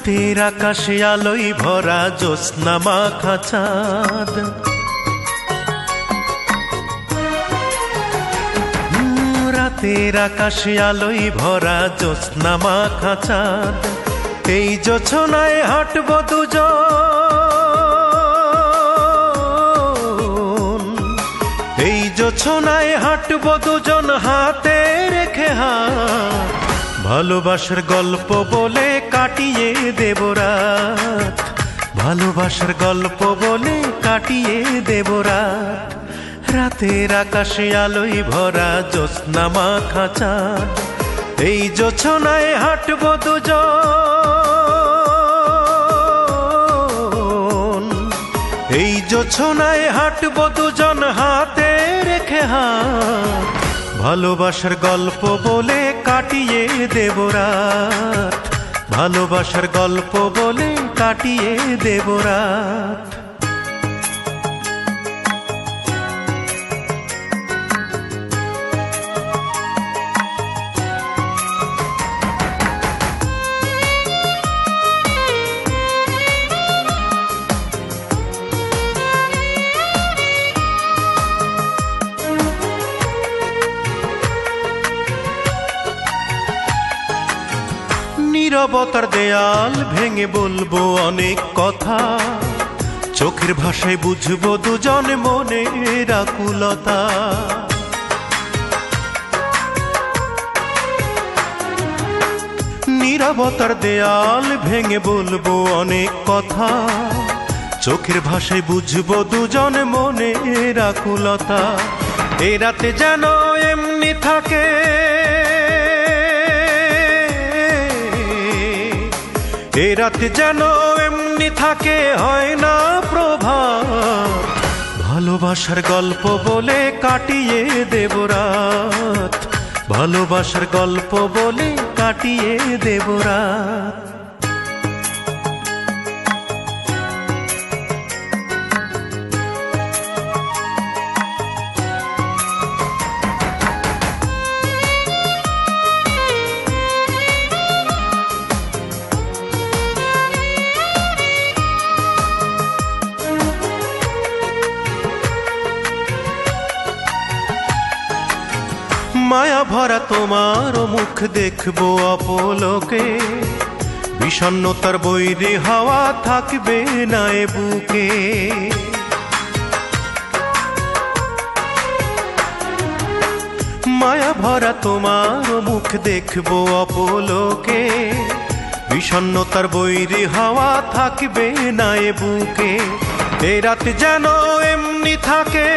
রাতের আকাশে আলোয় ভরা জ্যোৎস্না মাখা চাঁদ, রাতের আকাশে আলোয় ভরা জ্যোৎস্না মাখা চাঁদ। এই জোছনায় হাঁটবো দুজন, এই জোছনায় হাঁটবো দুজন হাতে রেখে হাত। ভালোবাসার গল্প বলে কাটিয়ে দেব রাত, ভালোবাসার গল্প বলে কাটিয়ে দেব রাত। রাতের আকাশে আলোয় ভরা জ্যোৎস্না মাখা চাঁদ, এই জোছনায় হাঁটবো দুজন, এই জোছনায় হাঁটবো দুজন হাতে রেখে হাত। ভালোবাসার গল্প বলে কাটিয়ে দেব রাত, ভালোবাসার গল্প বলে কাটিয়ে দেব রাত। নীরবতার দেয়াল ভেঙে বলবো অনেক কথা, চোখের ভাষায় বুঝবো দুজন মনের আকুলতা। নীরবতার দেয়াল ভেঙে বলবো অনেক কথা, চোখের ভাষায় বুঝবো দুজন মনের আকুলতা। এ রাতে যেন এমনি থাকে, এ রাতে যেন এমনি থাকে, হয় না প্রভাত। ভালোবাসার গল্প বলে কাটিয়ে দেব রাত, ভালোবাসার গল্প বলে কাটিয়ে দেব রাত। মায়া ভরা তোমার মুখ দেখবো অপলোকে, বিষণ্ণতার বৈরী হাওয়া থাকবে না এ বুকে। মায়া ভরা তোমার মুখ দেখবো অপলোকে, বিষণ্ণতার বৈরী হাওয়া থাকবে না এ বুকে। এ রাত যেন এমনি থাকে।